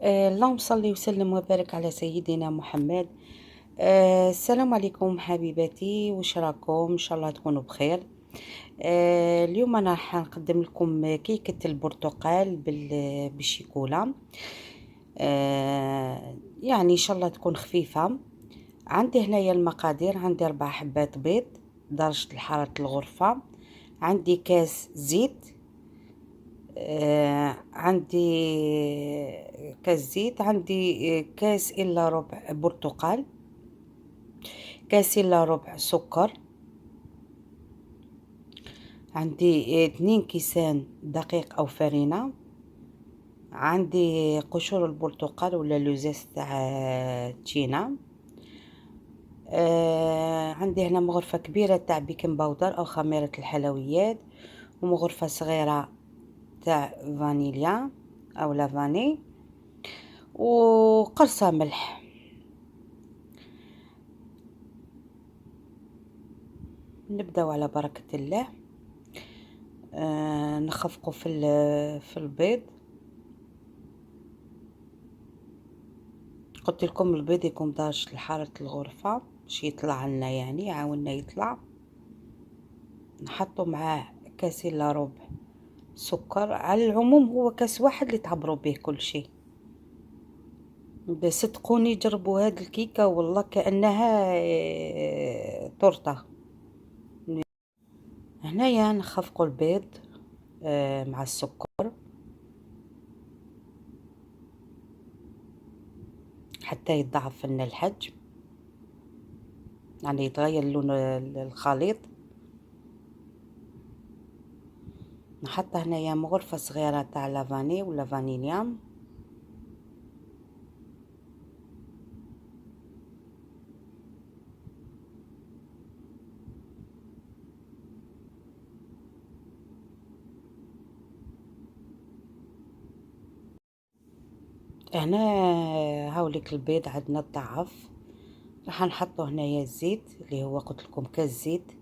اللهم صل وسلم وبارك على سيدنا محمد. السلام عليكم حبيباتي، وش راكم؟ ان شاء الله تكونوا بخير. اليوم انا راح نقدم لكم كيكة البرتقال بالشيكولا. يعني ان شاء الله تكون خفيفة. عندي هنايا المقادير: عندي 4 حبات بيض درجة حرارة الغرفة، عندي كاس زيت، عندي كاس زيت، عندي كاس إلا ربع برتقال، كاس إلا ربع سكر، عندي 2 كيسان دقيق أو فرينة، عندي قشور البرتقال ولا لوزاس تاع تشينا، عندي هنا مغرفة كبيرة تاع بيكنج باودر أو خميرة الحلويات، ومغرفة صغيرة تاع فانيليا أو لافاني، وقرصة ملح. نبداو على بركة الله. نخفقوا في البيض. قلت لكم البيض يكون درجة حرارة الغرفة باش يطلع لنا، يعني يعاوننا يطلع. نحطوا معاه كاس الا ربع سكر، على العموم هو كاس واحد اللي تعبروا به كل شيء. صدقوني جربوا هاد الكيكة والله كأنها تورته. هنايا نخفقوا البيض مع السكر حتى يتضاعف لنا الحجم، يعني يتغير لون الخليط. نحط هنايا مغرفة صغيرة تاع لافاني ولا فانيليا، هنا هاوليك البيض عندنا تضعف. راح نحطو هنايا الزيت اللي هو قلت لكم كاس زيت،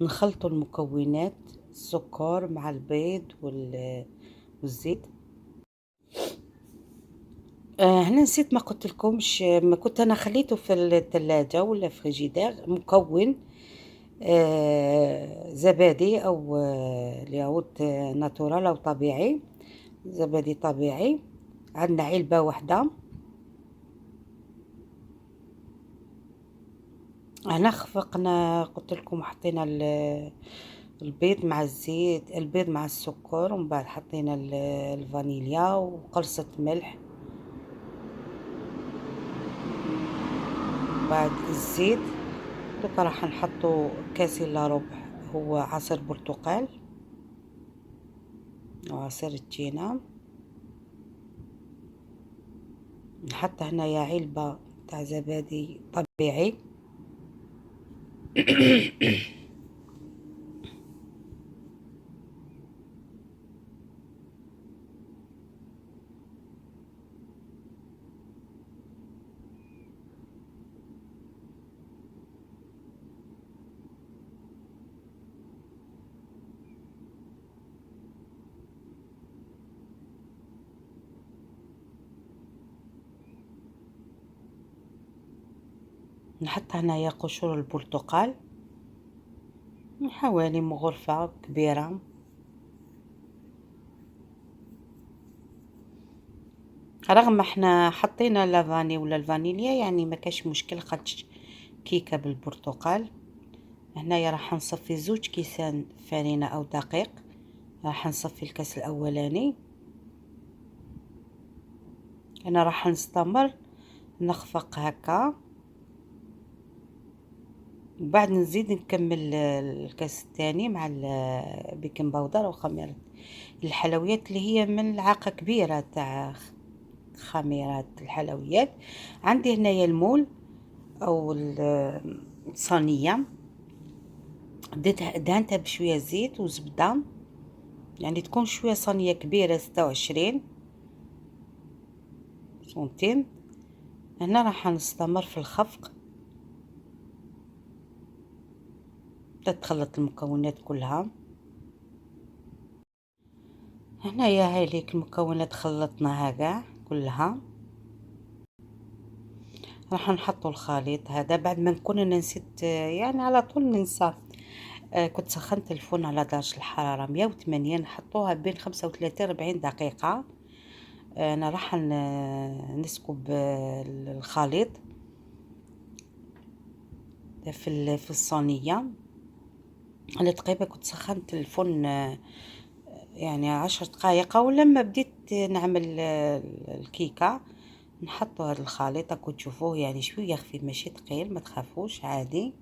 نخلطوا المكونات السكر مع البيض والزيت. هنا نسيت ما قلت لكمش، ما كنت انا خليته في الثلاجة ولا في فريجيدير مكون زبادي او الياغورت ناتورال او طبيعي، زبادي طبيعي. عندنا علبة واحدة. هنا خفقنا قلت لكم، حطينا البيض مع الزيت، البيض مع السكر، ومن بعد حطينا الفانيليا وقرصة ملح، بعد الزيت. دوكا راح نحطو كاس الا ربع هو عصير برتقال او عصير التينا. نحط هنايا علبة تاع زبادي طبيعي. نحط هنايا قشور البرتقال حوالي مغرفة كبيرة. رغم احنا حطينا لافاني ولا الفانيليا، يعني ما كاش مشكل، خاطش كيكة بالبرتقال. هنايا راح نصفي 2 كيسان فرينة او دقيق، راح نصفي الكاس الاولاني. انا راح نستمر نخفق هكا، بعد نزيد نكمل الكاس الثاني مع البيكنج باودر او خميرة الحلويات اللي هي من العاقة كبيرة تاع خميرات الحلويات. عندي هنايا المول او الصينية، دهنتها بشوية زيت وزبدة، يعني تكون شوية صينية كبيرة 26 سنتيم. هنا راح نستمر في الخفق، تتخلط المكونات كلها. هنايا هاي ليك المكونات خلطناها كاع كلها. راح نحطو الخليط هذا بعد ما نكون انا نسيت، يعني على طول ننسى. كنت سخنت الفرن على درجة الحرارة 180، نحطوها بين 35 40 دقيقة. انا راح نسكب الخليط في الصينية. انا تقريبا كنت سخنت الفرن يعني 10 دقايق. ولما بديت نعمل الكيكة، نحطوا هذا الخليط راكم تشوفوه يعني شويه خفيف ماشي ثقيل، ما تخافوش عادي.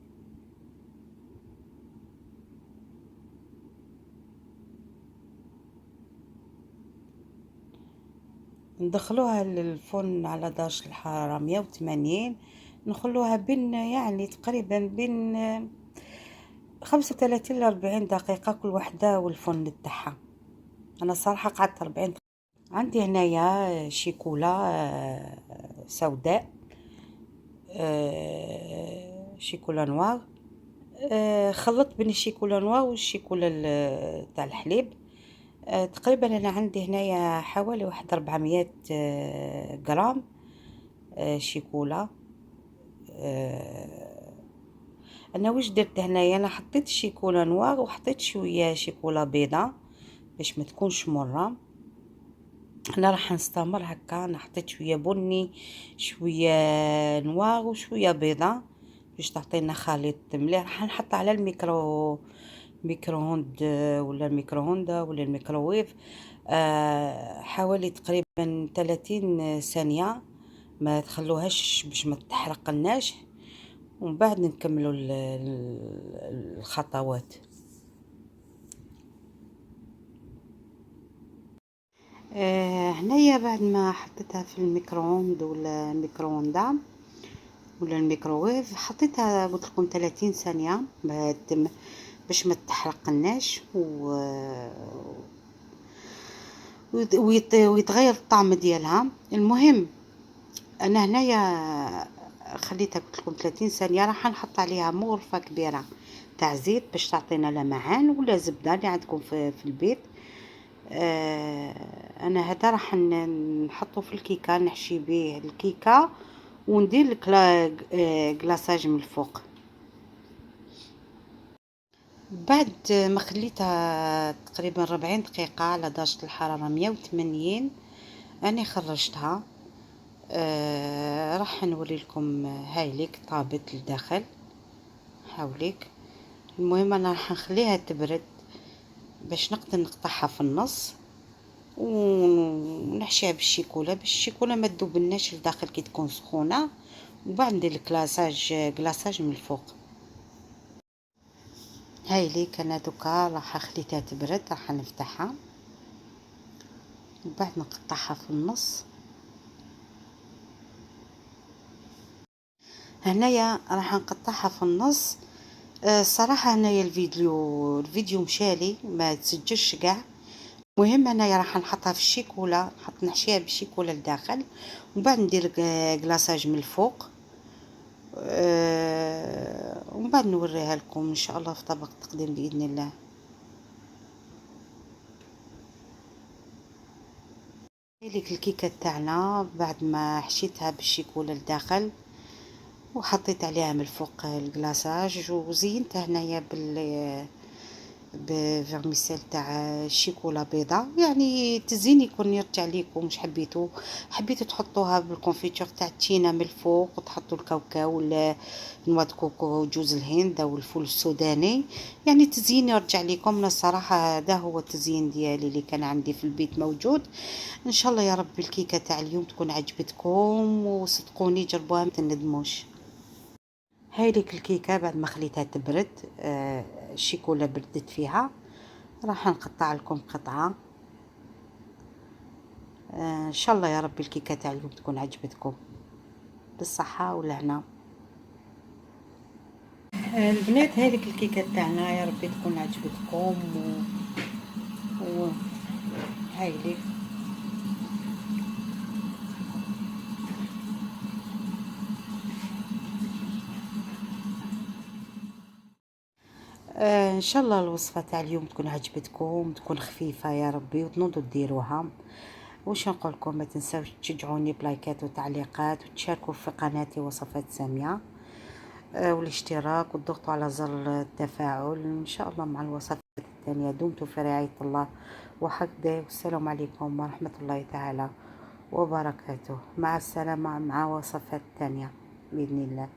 ندخلوها للفرن على درجة الحرارة 180، نخلوها بين يعني تقريبا بين 35 ل40 دقيقة كل وحدة والفرن تاعها. انا صراحة قعدت 40 دقيقة. عندي هنايا شيكولا سوداء، شيكولا نوار. خلطت بين الشيكولا نوار والشيكولا تاع الحليب. تقريبا انا عندي هنايا حوالي واحد 400 غرام شيكولا. آه، انا واش درت هنايا، انا حطيت الشيكولا نوار وحطيت شويه شيكولا بيضة باش ما تكونش مره. انا راح نستمر هكا، انا حطيت شويه بني شويه نوار وشويه بيضة باش تعطينا خليط مليح. راح نحط على ميكرووند ولا الميكروهوندا ولا الميكروويف حوالي تقريبا 30 ثانية، ما تخلوهاش باش ما تحرقناش. ومن بعد نكملوا الخطوات. هنايا بعد ما حطيتها في الميكرووند ولا الميكرووندا ولا الميكروويف، حطيتها قلت لكم 30 ثانية باش ما تحرقناش ويتغير الطعم ديالها. المهم انا هنايا خليتها قلت لكم 30 ثانيه. راح نحط عليها مغرفه كبيره تاع زيت باش تعطينا لمعان، ولا زبده اللي عندكم في البيت. انا هذا راح نحطه في الكيكه، نحشي به الكيكه وندير كلاصاج من الفوق. بعد ما خليتها تقريبا 40 دقيقه على درجه الحراره 180، انا خرجتها. راح نوري لكم هاي ليك طابت لداخل حوليك. المهم انا راح نخليها تبرد باش نقدر نقطعها في النص ونحشيها بالشيكولا باش الشيكولا ما تذوبلناش لداخل كي تكون سخونه. وبعد ندير كلاصاج من الفوق. هاي ليك انا دوكا راح خليتها تبرد، راح نفتحها وبعد نقطعها في النص. هنايا راح نقطعها في النص. الصراحه هنايا الفيديو مشالي ما تسجلش كاع. مهم انايا راح نحطها في الشيكولا، نحشيها بالشيكولا لداخل ومن بعد ندير كلاصاج من الفوق. ومن بعد نوريها لكم ان شاء الله في طبق تقديم باذن الله. هذيك الكيكه تاعنا بعد ما حشيتها بالشيكولا لداخل وحطيت عليها من الفوق الكلاصاج وزينتها هنايا بفرميسيل تاع الشيكولا بيضة. يعني تزيين يكون يرجع ليكم، مش حبيتوا تحطوها بالكونفيتور تاع التينا من الفوق وتحطوا الكاوكاو ولا نواه كوكو وجوز الهند او الفول السوداني. يعني تزيين يرجع ليكم. انا الصراحه هذا هو التزيين ديالي اللي كان عندي في البيت موجود. ان شاء الله يا رب الكيكه تاع اليوم تكون عجبتكم، وصدقوني جربوها ما تندموش. هاي ليك الكيكه بعد ما خليتها تبرد، الشيكولا بردت فيها. راح نقطع لكم قطعه. ان شاء الله يا رب الكيكه تاع اليوم تكون عجبتكم. بالصحه والهنا. البنات هذيك الكيكه تاعنا يا ربي تكون عجبتكم و... هاي ليك. ان شاء الله الوصفه تاع اليوم تكون عجبتكم، تكون خفيفه يا ربي وتنوضوا ديروها. وش نقول لكم، ما تنساوش تشجعوني بلايكات وتعليقات وتشاركوا في قناتي وصفات ساميه، والاشتراك والضغط على زر التفاعل ان شاء الله مع الوصفات الثانيه. دمتم في رعايه الله وحفظه، والسلام عليكم ورحمه الله تعالى وبركاته. مع السلامه مع وصفات ثانيه بإذن الله.